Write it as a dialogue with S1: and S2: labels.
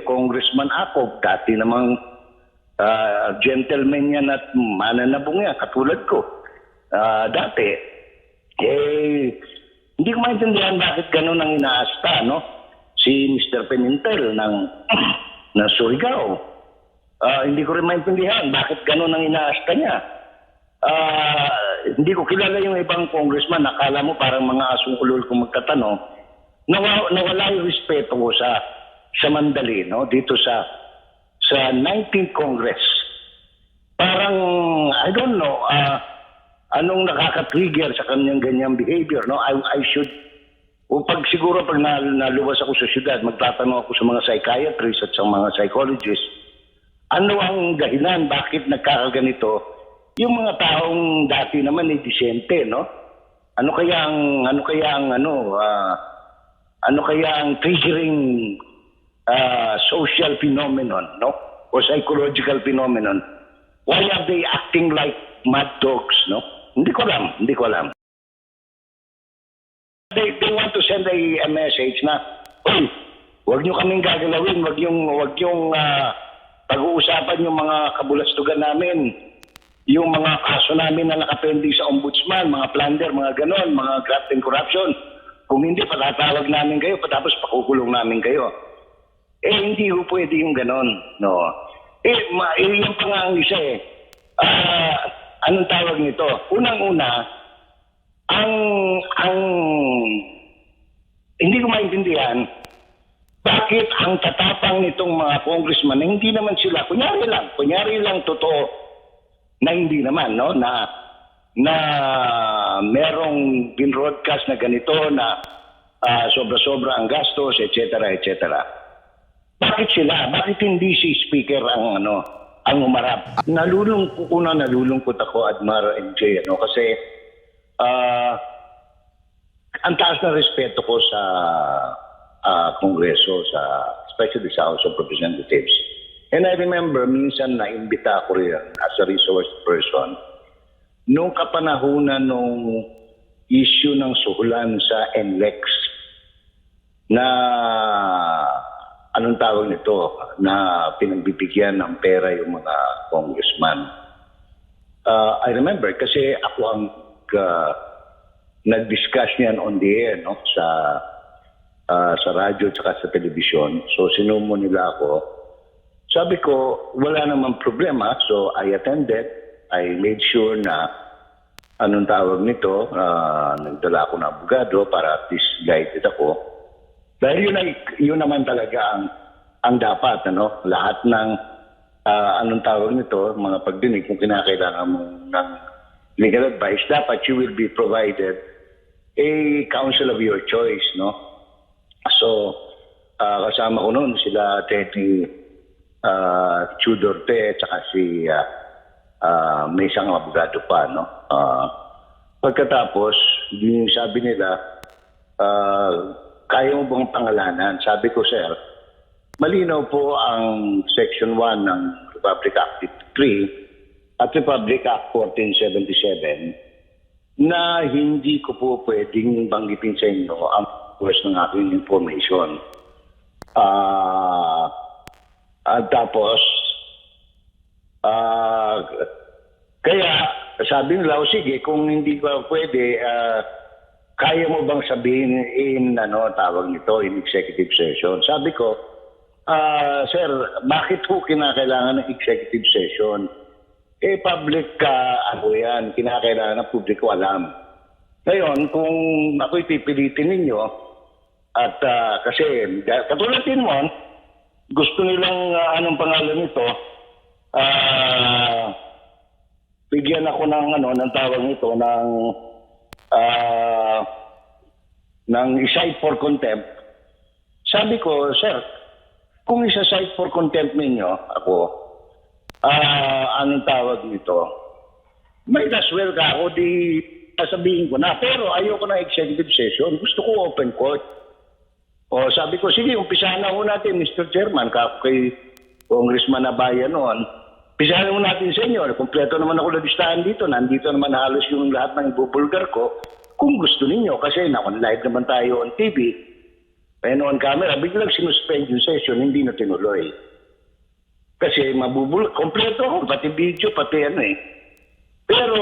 S1: Congressman Acop, dati namang gentleman yan at mananabong yan, katulad ko. Dati, hindi ko maintindihan bakit ganun ang inaasta, no? Si Mr. Pimentel ng Surigao. Hindi ko rin maintindihan bakit ganun ang inaasta niya. Hindi ko kilala yung ibang congressman. Nakala mo parang mga asong ulol kung magtatanong. Nawala yung respeto ko sa Mandali, no? Dito sa 19th Congress. Parang, I don't know, anong nakaka-trigger sa kanyang ganyang behavior, no? I should, pag naluwas ako sa syudad, magtatanong ako sa mga psychiatrists at sa mga psychologists, ano ang dahilan, bakit nagkakaganito? Yung mga taong dati naman ay disente, no? Ano kaya ang triggering social phenomenon, no? Or psychological phenomenon? Why are they acting like mad dogs, no? Hindi ko alam. They want to send a message na, "Uy, huwag niyo kaming gagalawin, huwag yung pag-uusapan yung mga kabulastugan namin, yung mga kaso namin na nakapending sa ombudsman, mga plunder, mga ganon, mga graft and corruption. Kung hindi, patatawag namin kayo, patapos pakukulong namin kayo." Hindi ho pwede yung ganon, no? Yung pa nga ang isa anong tawag nito? Unang-una, hindi ko maintindihan bakit ang tatapang nitong mga congressman na hindi naman sila, kunyari lang totoo na hindi naman, no? Na merong bin-broadcast na ganito na sobra-sobra ang gastos, etc. Bakit hindi si speaker ang umarap? Nalulungkot ako, Admar MJ, kasi ang taas na respeto ko sa Kongreso, especially sa House of Representatives. And I remember minsan na-imbita ko rin as a resource person nung kapanahunan nung issue ng suhulan sa NLEX na anong tawag nito, na pinagbibigyan ng pera yung mga congressman. I remember kasi ako ang nag-discuss niyan on the air, no? Sa radyo at sa telebisyon. So sinumo nila ako. Sabi ko, wala namang problema. So I attended. I made sure na anong tawag nito, nagdala ako ng abogado para at least guided ako. Dahil yun naman talaga ang dapat, lahat ng anong tawag nito, mga pagdinig, kung kinakailangan mo ng legal advice, dapat you will be provided a counsel of your choice, no? So, kasama ko noon sila Teddy Chudorte, tsaka si may isang abogado pa, no? Pagkatapos, yung sabi nila, kaya mo bang pangalanan? Sabi ko, sir, malinaw po ang Section 1 ng Republic Act 53 at Republic Act 1477 na hindi ko po pwedeng banggitin sa inyo ang source ng aking information. At tapos, kaya sabi nila, sige, kung hindi ko pwede, kaya mo bang sabihin tawag nito, in executive session? Sabi ko, sir, bakit ho kinakailangan ng executive session? Public yan, kinakailangan ng publiko alam. Ngayon, kung ako'y pipilitin ninyo, at kasi, katulad din mo, gusto nilang, anong pangalan nito, bigyan ako ng tawag nito, ng cite for contempt. Sabi ko, sir, kung isa-cite for contempt ninyo, ako, anong tawag nito? Might as well ka ako, sasabihin ko na. Pero ayoko na executive session. Gusto ko open court. Sabi ko, sige, umpisahan na ho natin, Mr. Chairman, kay Congressman Abaya noon. Umpisahan na ho natin sa inyo. Kompleto naman ako listahan dito. Nandito naman halos yung lahat ng ibubulgar ko. Kung gusto ninyo, kasi live naman tayo on TV. Ayun on camera, biglang sinuspend yung session, hindi na tinuloy. Kasi kompleto ako, pati video, pati ano eh. Pero